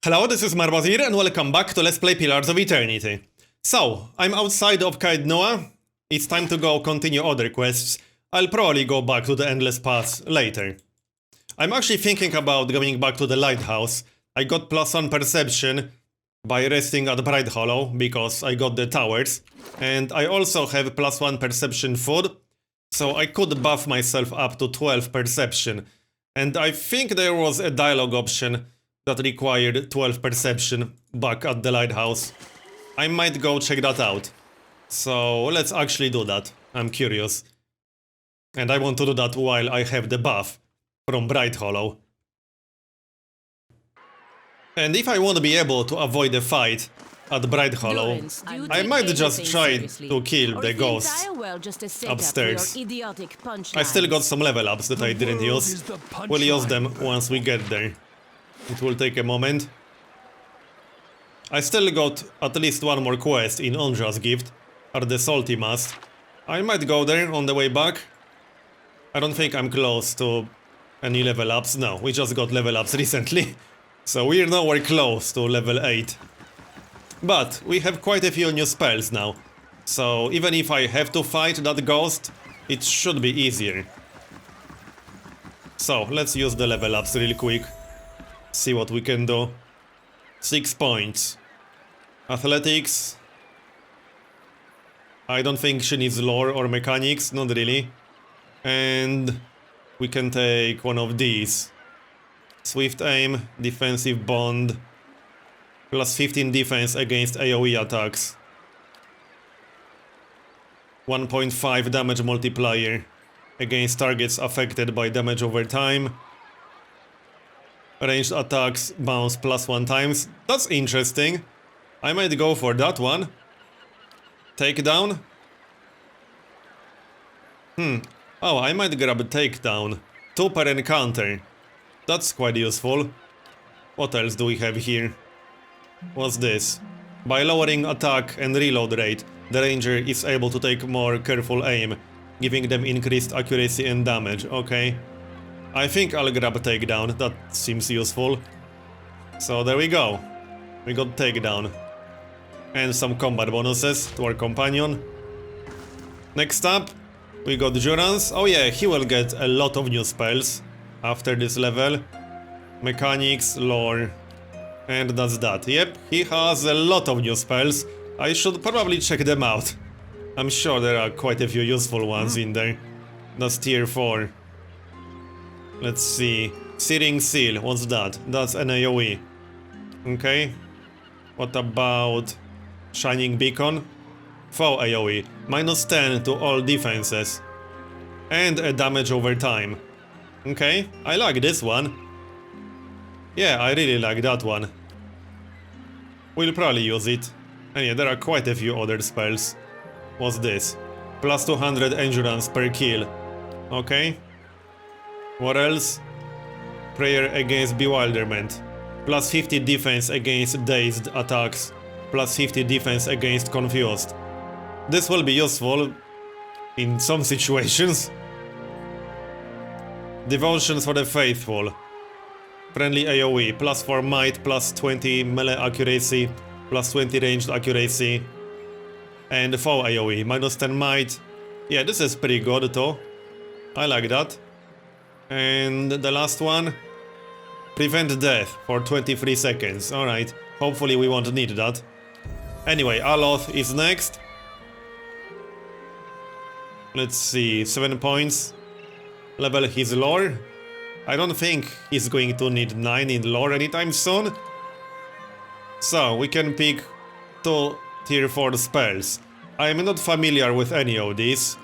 Hello, this is Marbozir and welcome back to Let's Play Pillars of Eternity. So, I'm outside of Kaed Noah. It's time to go continue other quests. I'll probably go back to the Endless Pass later. I'm actually thinking about going back to the Lighthouse. I got +1 perception by resting at Bright Hollow because I got the towers. And I also have +1 perception food, so I could buff myself up to 12 perception. And I think there was a dialogue option that required 12 perception back at the Lighthouse. I might go check that out. So let's actually do that. I'm curious. And I want to do that while I have the buff from Bright Hollow. And if I want to be able to avoid a fight at Bright Hollow, I might just try to kill the ghost upstairs. I still got some level ups that I didn't use. We'll use them once we get there. It will take a moment. I still got at least one more quest in Ondra's Gift, at the Salty Mast. I might go there on the way back. I don't think I'm close to any level ups. No, we just got level ups recently. So we're nowhere close to level 8. But we have quite a few new spells now. So even if I have to fight that ghost, it should be easier. So let's use the level ups real quick. See what we can do. 6 points. Athletics. I don't think she needs lore or mechanics, not really. And we can take one of these. Swift aim, defensive bond. Plus 15 defense against AoE attacks. 1.5 damage multiplier against targets affected by damage over time. Ranged attacks bounce +1 times. That's interesting. I might go for that one. Takedown. Oh, I might grab a takedown. 2 per encounter. That's quite useful. What else do we have here? What's this? By lowering attack and reload rate, the ranger is able to take more careful aim, giving them increased accuracy and damage. Okay. I think I'll grab a takedown, that seems useful. So there we go. We got takedown. And some combat bonuses to our companion. Next up, we got Durance. Oh yeah, he will get a lot of new spells after this level. Mechanics, lore, and that's that. Yep, he has a lot of new spells. I should probably check them out. I'm sure there are quite a few useful ones in there. That's tier 4. Let's see. Searing Seal, what's that? That's an AoE. Okay. What about Shining Beacon? Foe AoE. -10 to all defenses. And a damage over time. Okay, I like this one. Yeah, I really like that one. We'll probably use it. And yeah, there are quite a few other spells. What's this? Plus 200 endurance per kill. Okay. What else? Prayer against Bewilderment. Plus 50 defense against dazed attacks. Plus 50 defense against confused. This will be useful in some situations. Devotions for the Faithful. Friendly AoE. Plus 4 might, plus 20 melee accuracy, plus 20 ranged accuracy. And foe AoE. -10 might. Yeah, this is pretty good too. I like that. And the last one, prevent death for 23 seconds. Alright, hopefully we won't need that. Anyway, Aloth is next. Let's see, 7 points. Level his lore. I don't think he's going to need 9 in lore anytime soon. So, we can pick 2 tier 4 spells. I am not familiar with any of these.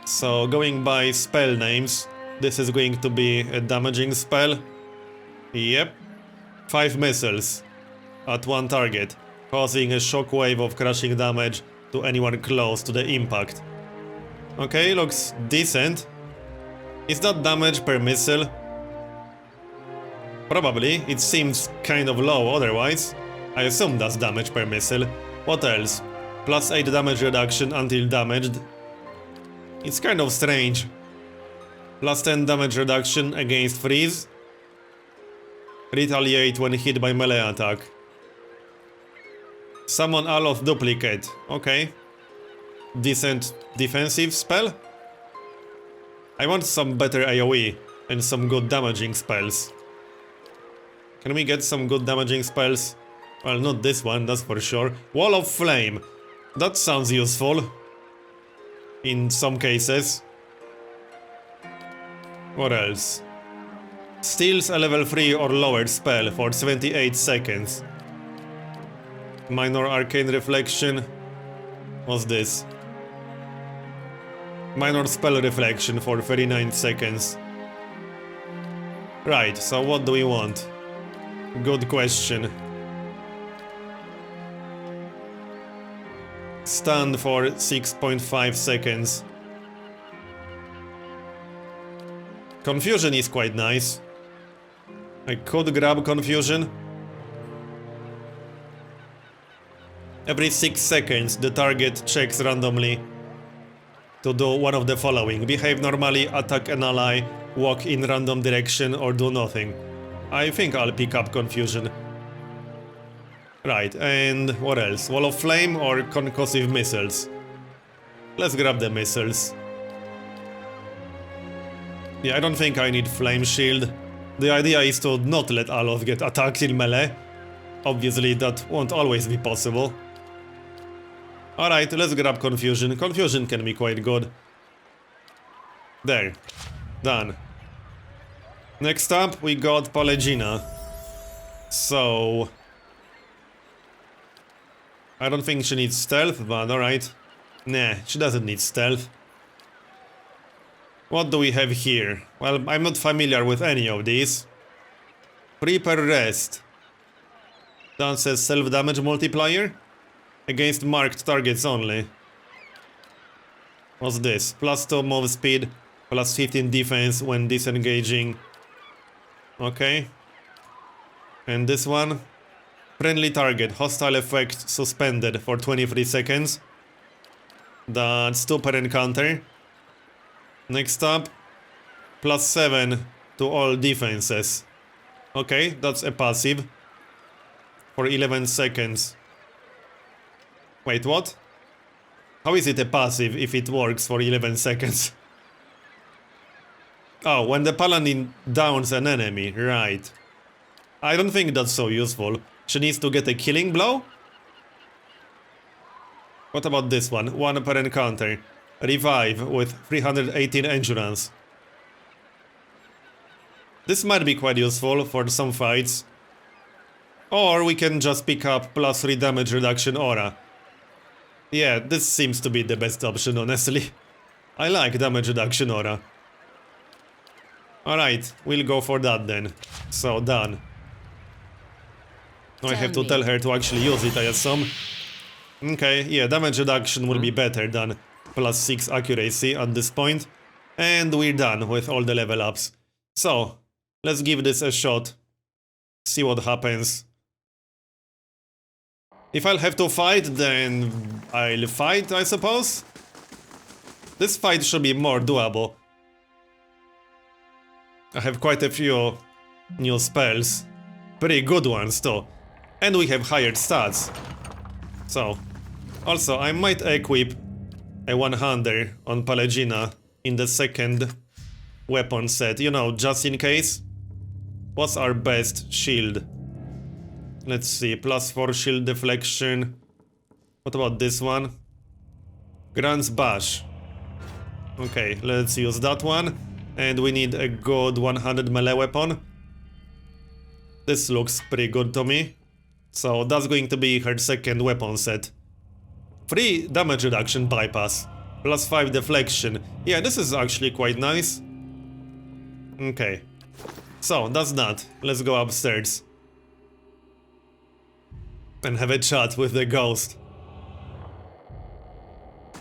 So, going by spell names, this is going to be a damaging spell. Yep. 5 missiles at 1 target, causing a shockwave of crushing damage to anyone close to the impact. Okay, looks decent. Is that damage per missile? Probably. It seems kind of low otherwise. I assume that's damage per missile. What else? Plus 8 damage reduction until damaged. It's kind of strange. Plus 10 damage reduction against freeze. Retaliate when hit by melee attack. Summon Aloth Duplicate. Okay. Decent defensive spell. I want some better AoE and some good damaging spells. Can we get some good damaging spells? Well, not this one, that's for sure. Wall of Flame. That sounds useful. In some cases. What else? Steals a level 3 or lower spell for 78 seconds. Minor Arcane Reflection. What's this? Minor Spell Reflection for 39 seconds. Right, so what do we want? Good question. Stun for 6.5 seconds. Confusion is quite nice. I could grab Confusion. Every 6 seconds the target checks randomly to do one of the following: behave normally, attack an ally, walk in random direction, or do nothing. I think I'll pick up Confusion. Right, and what else? Wall of Flame or Concussive Missiles? Let's grab the missiles. Yeah, I don't think I need Flame Shield. The idea is to not let Aloth get attacked in melee. Obviously that won't always be possible. Alright, let's grab Confusion. Confusion can be quite good. There. Done. Next up, we got Paladin. So... I don't think she needs stealth, but alright. Nah, she doesn't need stealth. What do we have here? Well, I'm not familiar with any of these. Prepare Rest. That says self-damage multiplier? Against marked targets only. What's this? +2 move speed, +15 defense when disengaging. Okay. And this one? Friendly target, hostile effect suspended for 23 seconds. That's 2 per encounter. Next up, +7 to all defenses. Okay, that's a passive. For 11 seconds. Wait, what? How is it a passive if it works for 11 seconds? Oh, when the Paladin downs an enemy, right. I don't think that's so useful. She needs to get a killing blow? What about this one? 1 per encounter. Revive with 318 endurance. This might be quite useful for some fights. Or we can just pick up +3 damage reduction aura. Yeah, this seems to be the best option, honestly. I like damage reduction aura. Alright, we'll go for that then. So, done. Now I have to tell her to actually use it, I assume. Okay, yeah, damage reduction will be better than +6 accuracy at this point. And we're done with all the level ups. So, let's give this a shot. See what happens. If I'll have to fight, then I'll fight, I suppose. This fight should be more doable. I have quite a few new spells. Pretty good ones, too. And we have higher stats. So, also, I might equip a one-hander on Paladin in the second weapon set, you know, just in case. What's our best shield? Let's see, +4 shield deflection. What about this one? Grant's Bash. Okay, let's use that one. And we need a good 100 melee weapon. This looks pretty good to me. So that's going to be her second weapon set. 3 damage reduction bypass. +5 deflection. Yeah, this is actually quite nice. Okay. So, that's that. Let's go upstairs. And have a chat with the ghost.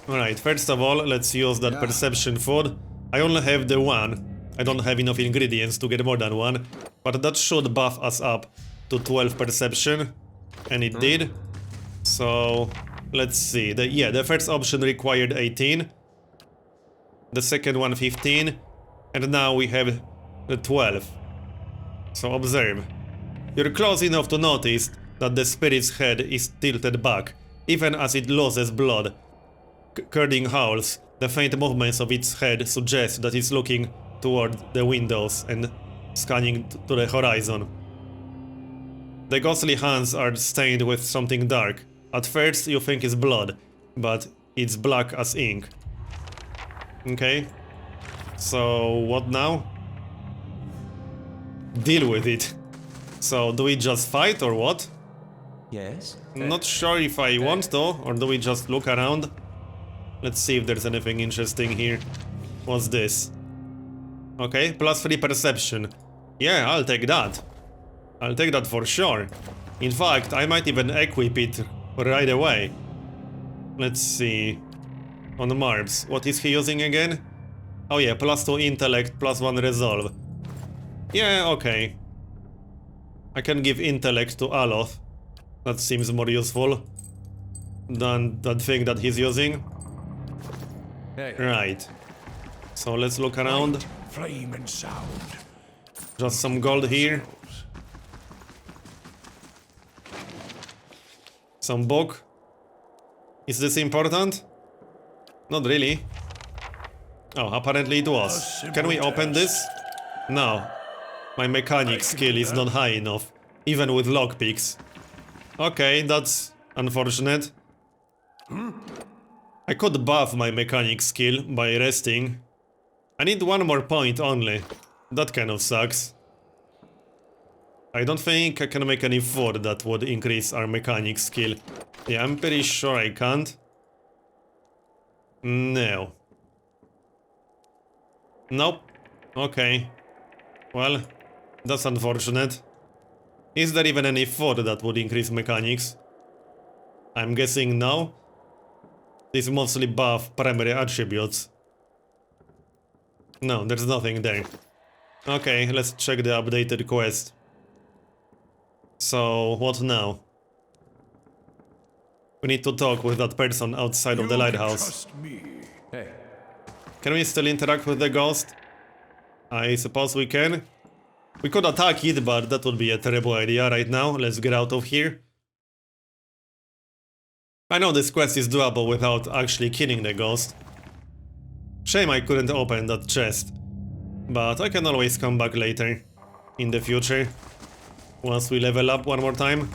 Alright, first of all, let's use that perception food. I only have the one. I don't have enough ingredients to get more than one. But that should buff us up to 12 perception. And it did. So, let's see. The first option required 18. The second one 15. And now we have the 12. So observe. You're close enough to notice that the spirit's head is tilted back, even as it loses blood. Curding howls, the faint movements of its head suggest that it's looking toward the windows and scanning to the horizon. The ghostly hands are stained with something dark. At first you think it's blood, but it's black as ink. Okay. So what now? Deal with it. So do we just fight or what? Yes? Not sure if I want to, or do we just look around? Let's see if there's anything interesting here. What's this? Okay, +3 perception. Yeah, I'll take that. I'll take that for sure. In fact, I might even equip it right away. Let's see. On Marbs, what is he using again? Oh yeah, +2 intellect, +1 resolve. Yeah, okay. I can give intellect to Aloth. That seems more useful than that thing that he's using. Right. So let's look around. Light, flame and sound. Just some gold here. Some book. Is this important? Not really. Oh, apparently it was. Can we open this? No. My mechanic skill is not high enough, even with lockpicks. Okay, that's unfortunate. I could buff my mechanic skill by resting. I need 1 more point only. That kind of sucks. I don't think I can make any food that would increase our mechanic skill. Yeah, I'm pretty sure I can't. No. Nope. Okay. Well, that's unfortunate. Is there even any food that would increase mechanics? I'm guessing no. These mostly buff primary attributes. No, there's nothing there. Okay, let's check the updated quest. So, what now? We need to talk with that person outside of the lighthouse. Trust me. Hey. Can we still interact with the ghost? I suppose we can. We could attack it, but that would be a terrible idea right now. Let's get out of here. I know this quest is doable without actually killing the ghost. Shame I couldn't open that chest. But I can always come back later. In the future. Once we level up 1 more time.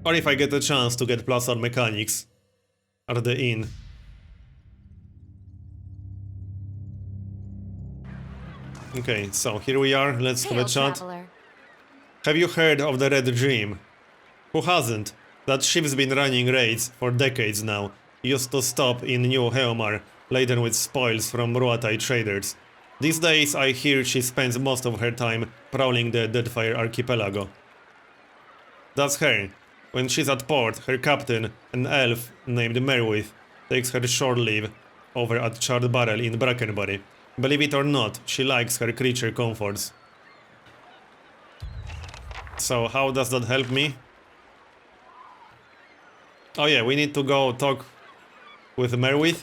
Or if I get a chance to get plus on mechanics. At the inn. Okay, so here we are, let's have a chat. Traveler. Have you heard of the Red Dream? Who hasn't? That ship's been running raids for decades now. Used to stop in New Heomar, laden with spoils from Ruatai traders. These days I hear she spends most of her time prowling the Deadfire Archipelago. That's her. When she's at port, her captain, an elf named Merwith, takes her shore leave over at Charred Barrel in Brackenbury. Believe it or not, she likes her creature comforts. So how does that help me? Oh yeah, we need to go talk with Merwith.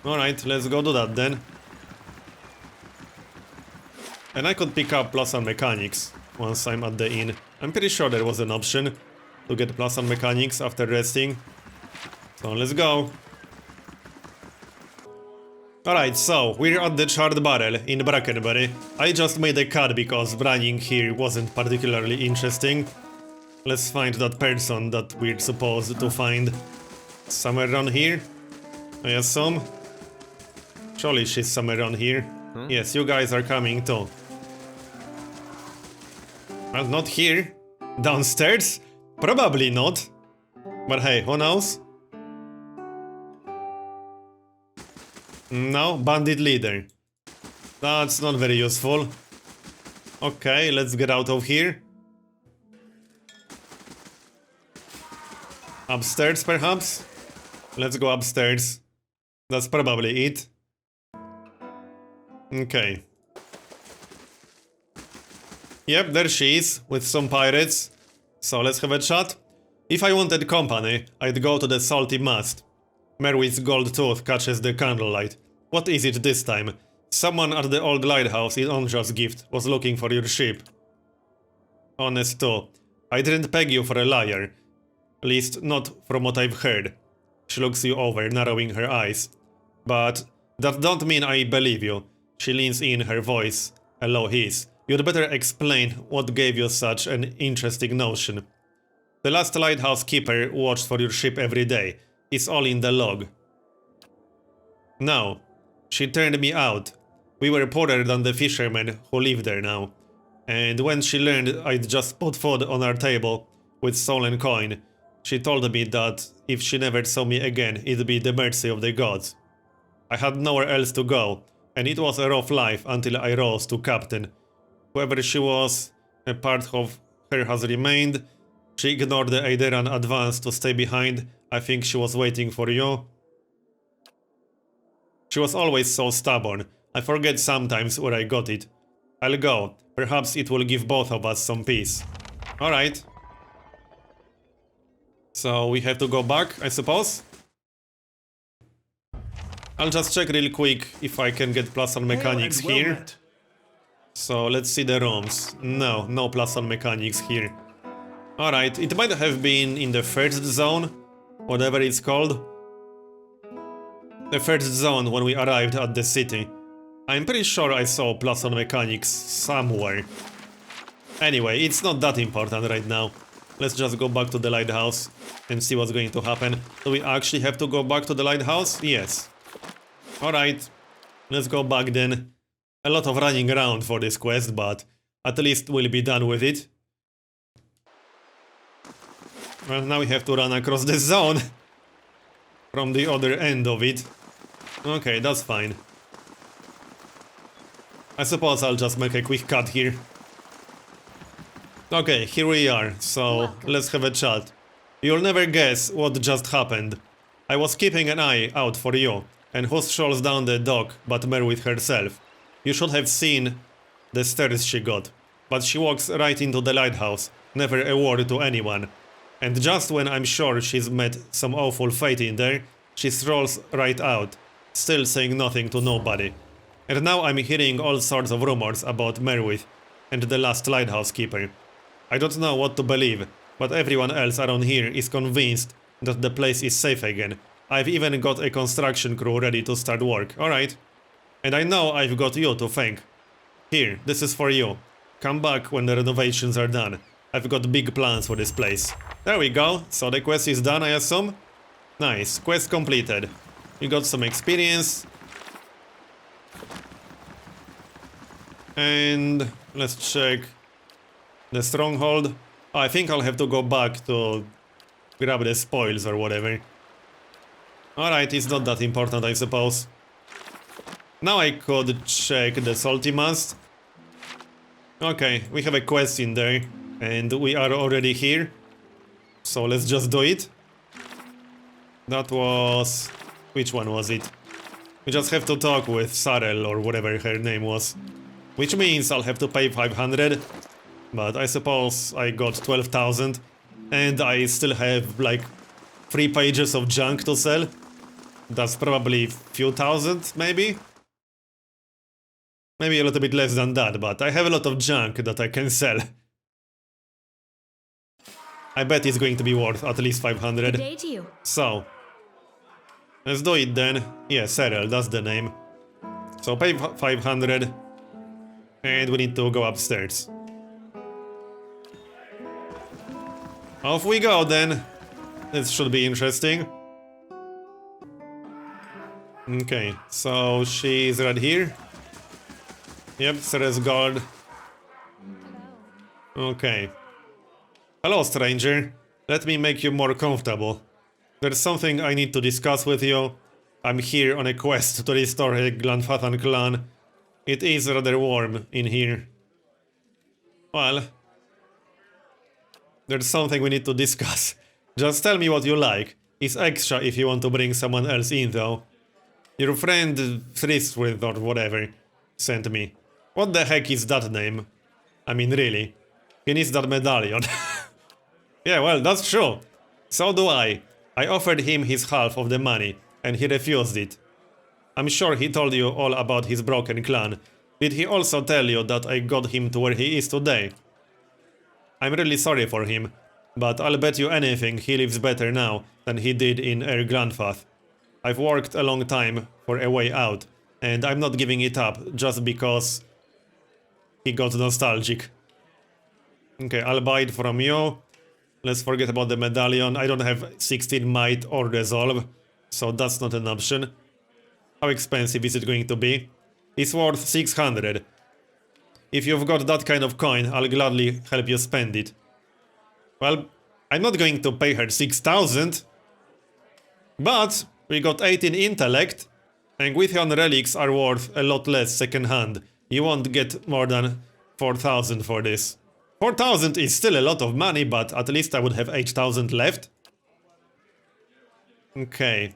Alright, let's go do that then. And I could pick up plus on mechanics once I'm at the inn. I'm pretty sure there was an option to get plus on mechanics after resting. So let's go. Alright, so we're at the Charred Barrel in Brackenbury. I just made a cut because running here wasn't particularly interesting. Let's find that person that we're supposed to find. Somewhere around here, I assume. Surely she's somewhere around here. Yes, you guys are coming too. Well, not here. Downstairs? Probably not. But hey, who knows? No, bandit leader. That's not very useful. Okay, let's get out of here. Upstairs, perhaps? Let's go upstairs. That's probably it. Okay. Yep, there she is, with some pirates. So let's have a chat. If I wanted company, I'd go to the Salty Mast. Merwith's gold tooth catches the candlelight. What is it this time? Someone at the old lighthouse in Onja's gift was looking for your ship. Honest too. I didn't peg you for a liar. At least not from what I've heard. She looks you over, narrowing her eyes. But that don't mean I believe you. She leans in, her voice a low hiss. You'd better explain what gave you such an interesting notion. The last lighthouse keeper watched for your ship every day. It's all in the log. No. She turned me out. We were poorer than the fishermen who live there now. And when she learned I'd just put food on our table with stolen coin, she told me that if she never saw me again, it'd be the mercy of the gods. I had nowhere else to go, and it was a rough life until I rose to captain. Whoever she was, a part of her has remained. She ignored the Aideran advance to stay behind. I think she was waiting for you. She was always so stubborn. I forget sometimes where I got it. I'll go. Perhaps it will give both of us some peace. Alright. So we have to go back, I suppose? I'll just check real quick if I can get plus on mechanics here. So let's see the rooms. No, no plus on mechanics here. Alright, it might have been in the first zone, whatever it's called. The first zone when we arrived at the city. I'm pretty sure I saw plus on mechanics somewhere. Anyway, it's not that important right now. Let's just go back to the lighthouse and see what's going to happen. Do we actually have to go back to the lighthouse? Yes. Alright, let's go back then. A lot of running around for this quest, but at least we'll be done with it. Well, now we have to run across the zone from the other end of it. Okay, that's fine. I suppose I'll just make a quick cut here. Okay, here we are, so let's have a chat. You'll never guess what just happened. I was keeping an eye out for you, and who strolls down the dock but Merwith herself? You should have seen the stares she got, but she walks right into the lighthouse, never a word to anyone. And just when I'm sure she's met some awful fate in there, she strolls right out, still saying nothing to nobody. And now I'm hearing all sorts of rumors about Merwith and the last lighthouse keeper. I don't know what to believe, but everyone else around here is convinced that the place is safe again. I've even got a construction crew ready to start work, alright. And I know I've got you to thank. Here, this is for you. Come back when the renovations are done. I've got big plans for this place. There we go, so the quest is done, I assume? Nice, quest completed. You got some experience. And let's check the stronghold. Oh, I think I'll have to go back to grab the spoils or whatever. Alright, it's not that important, I suppose. Now I could check the salty mast. Okay, we have a quest in there, and we are already here. So let's just do it. That was... which one was it? We just have to talk with Sarel or whatever her name was. Which means I'll have to pay 500. But I suppose I got 12,000. And I still have like 3 pages of junk to sell. That's probably few thousand, maybe? Maybe a little bit less than that, but I have a lot of junk that I can sell. I bet it's going to be worth at least 500. Good day to you. So, let's do it then. Yeah, Sarel, that's the name. So pay 500. And we need to go upstairs. Off we go then. This should be interesting. Okay, so she's right here. Yep, Ceres guard. Okay. Hello, stranger. Let me make you more comfortable. There's something I need to discuss with you. I'm here on a quest to restore the Glanfathan clan. It is rather warm in here. Well, there's something we need to discuss. Just tell me what you like. It's extra if you want to bring someone else in, though. Your friend Thristwith or whatever sent me. What the heck is that name? I mean, really. He needs that medallion. Yeah, well, that's true. So do I. I offered him his half of the money, and he refused it. I'm sure he told you all about his broken clan. Did he also tell you that I got him to where he is today? I'm really sorry for him, but I'll bet you anything he lives better now than he did in Grandfath. I've worked a long time for a way out, and I'm not giving it up just because he got nostalgic. Okay, I'll buy it from you. Let's forget about the medallion. I don't have 16 might or resolve, so that's not an option. How expensive is it going to be? It's worth 600. If you've got that kind of coin, I'll gladly help you spend it. Well, I'm not going to pay her 6,000. But we got 18 intellect, and Gwithian relics are worth a lot less second hand. You won't get more than 4,000 for this. 4,000 is still a lot of money, but at least I would have 8,000 left. Okay.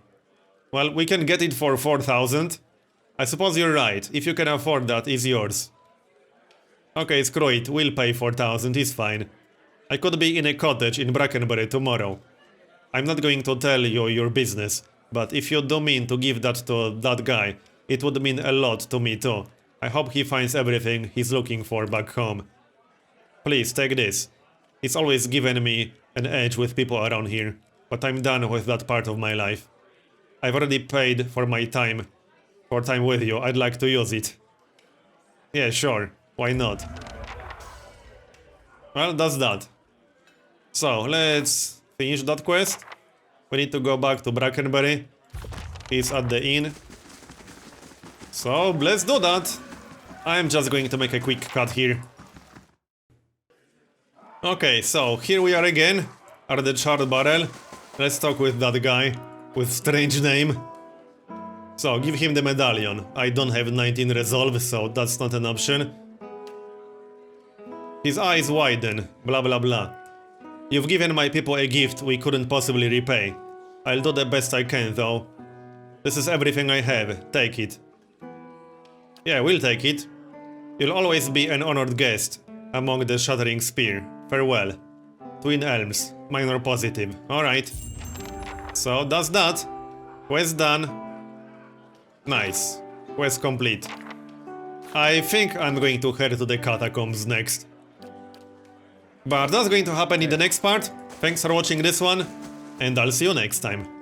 Well, we can get it for 4,000. I suppose you're right. If you can afford that, it's yours. Okay, screw it. We'll pay 4,000. It's fine. I could be in a cottage in Brackenbury tomorrow. I'm not going to tell you your business, but if you do mean to give that to that guy, it would mean a lot to me too. I hope he finds everything he's looking for back home. Please, take this. It's always given me an edge with people around here, but I'm done with that part of my life. I've already paid for my time. For time with you, I'd like to use it. Yeah, sure. Why not? Well, that's that. So, let's finish that quest. We need to go back to Brackenbury. He's at the inn. So, let's do that. I'm just going to make a quick cut here. Okay, so here we are again, at the charred barrel. Let's talk with that guy with strange name. So, give him the medallion. I don't have 19 resolve, so that's not an option. His eyes widen, blah blah blah. You've given my people a gift we couldn't possibly repay. I'll do the best I can, though. This is everything I have. Take it. Yeah, we'll take it. You'll always be an honored guest among the Shattering Spear. Farewell. Twin Elms. Minor positive. Alright. So, that's that. Quest done. Nice. Quest complete. I think I'm going to head to the catacombs next. But that's going to happen in the next part. Thanks for watching this one, and I'll see you next time.